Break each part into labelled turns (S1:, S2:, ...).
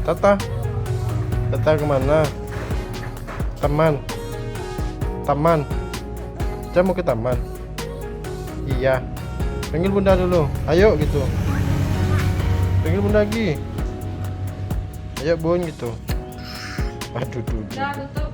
S1: Tata. Tata kemana? Taman. Taman. Saya mau ke taman. Iya. Panggil bunda dulu. Ayo gitu. Panggil bunda lagi. Ayo bun gitu. Aduh tuh.
S2: Udah tutup.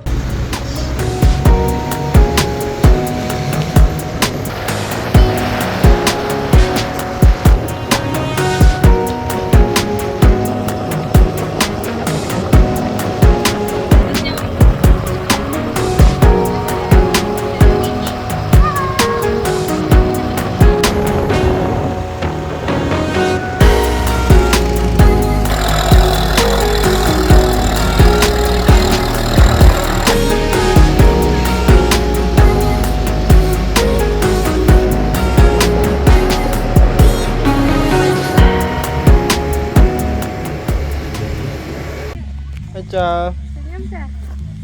S1: Aca,
S2: Senyum Cah.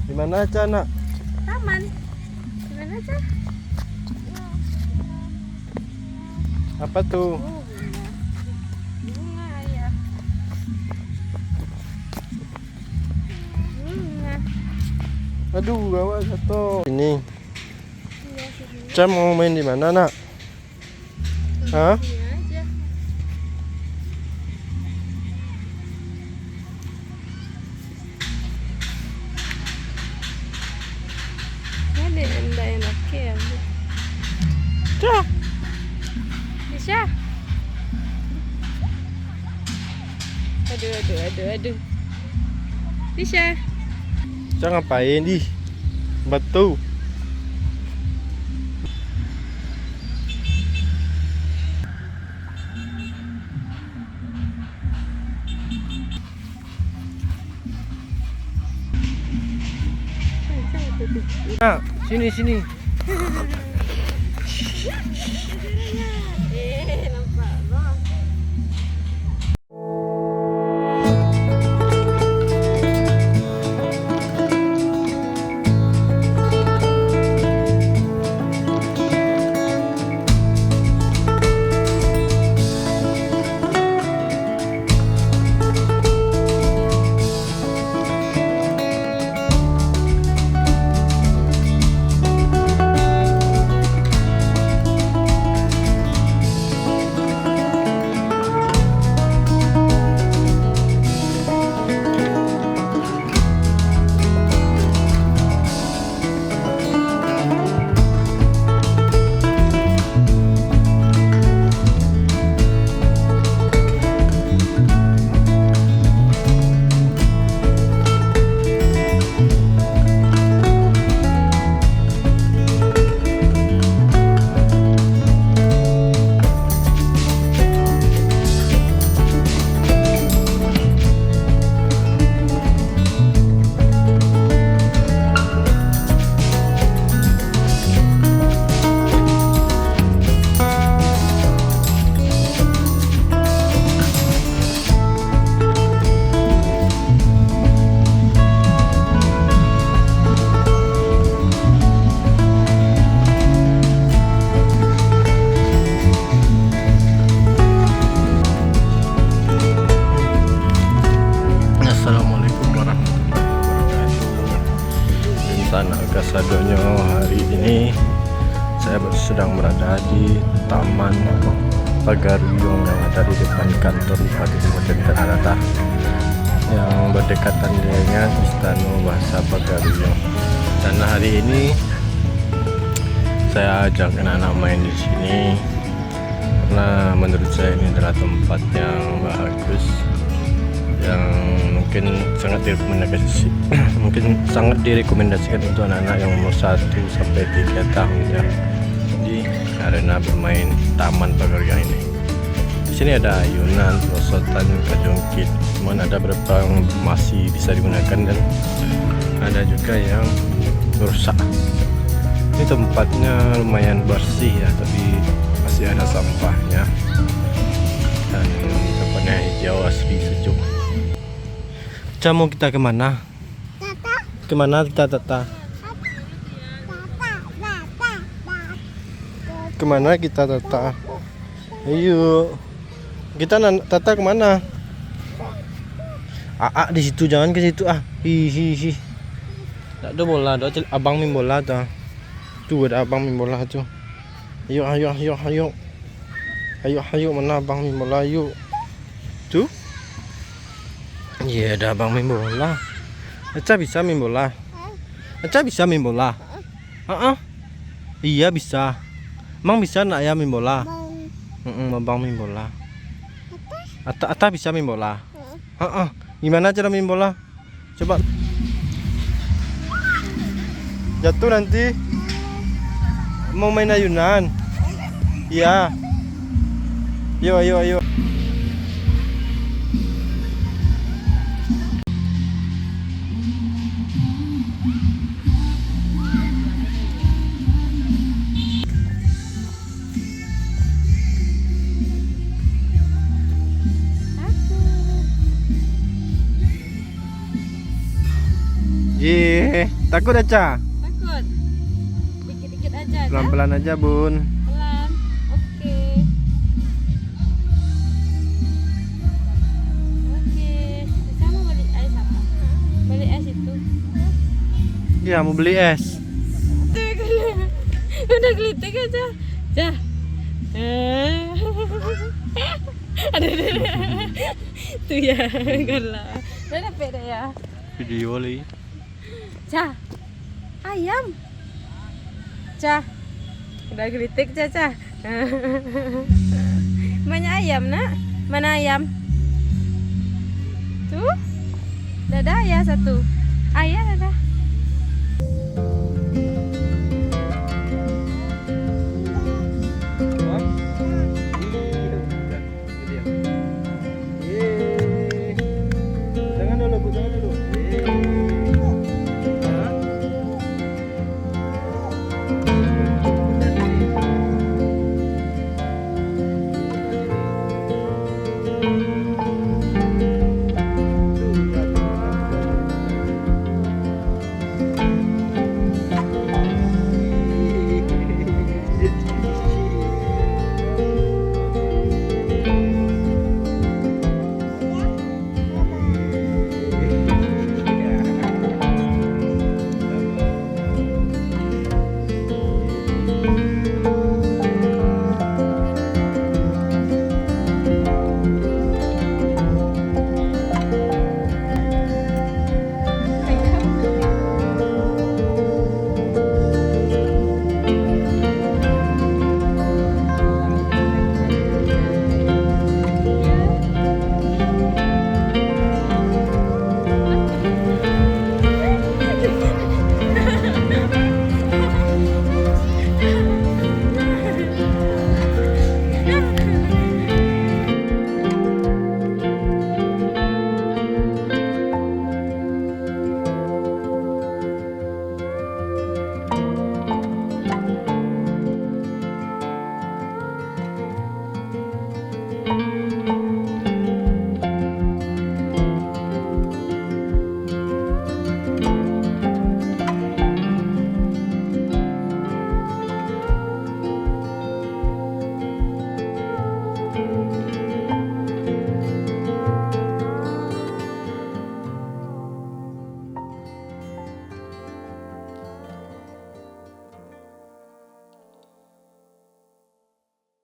S1: di mana Aca nak?
S2: Taman. Gimana Cah?
S1: Apa tuh?
S2: Oh, bunga. Bunga ya. Bunga.
S1: Aduh, gawat jatuh. Ini.
S2: Iya sini.
S1: Aca mau main di mana nak? Hah?
S2: Sini aja. Ada enak ya.
S1: Aca.
S2: Bisa. Aduh. Bisa.
S1: Aca ngapain di? Batu. Nah, sini.
S2: Nampak loh.
S1: Assalamualaikum warahmatullahi wabarakatuh. Insan Agasadonyo, hari ini saya sedang berada di Taman Pagaruyung yang ada di depan kantor Bupati Kabupaten Tanah Datar yang berdekatan dengan Istana Bahasa Pagaruyung. Dan hari ini saya ajak anak-anak main di sini karena menurut saya ini adalah tempat yang bagus, yang mungkin sangat direkomendasikan untuk anak-anak yang umur 1 sampai 3 tahun ya, di arena bermain Taman Pagaruyung ini. Di sini ada ayunan, perosotan, kajongkit, cuman ada beberapa yang masih bisa digunakan dan ada juga yang rusak. Ini tempatnya lumayan bersih ya, tapi masih ada sampahnya dan tempatnya hijau, asri, sejuk. Aca, mau kita kemana? Kemana kita Tata? Kemana kita Tata? Ayo. Kita Tata kemana? Di situ, jangan ke situ ah. Hi. Tak ada bola, abang main bola tuh. Tuh ada abang main bola tuh. Ayo. Ayo mana abang main bola yuk. Tuh. Iya, ada abang main bola. Aca bisa main bola. Aca bisa main bola. Iya bisa. Emang bisa nak ya main bola? Abang main bola. Ata bisa main bola. Gimana cara main bola? Coba. Jatuh nanti. Mau main ayunan? Iya. Ayo. Takut Aca?
S2: Takut. Dikit-dikit aja. Aca.
S1: Pelan-pelan aja, Bun.
S2: Pelan. Oke. Sama beli es apa? Beli es itu.
S1: Iya, mau beli es.
S2: Udah gelitik aja. Jah. Ada. Tuh ya, galak. Udah beda ya.
S1: Video li.
S2: Cah. Ayam. Cah. Udah gelitik Cah. Banyak ayam, Nak. Mana ayam? Tuh. Dadah ya satu. Ayah dadah.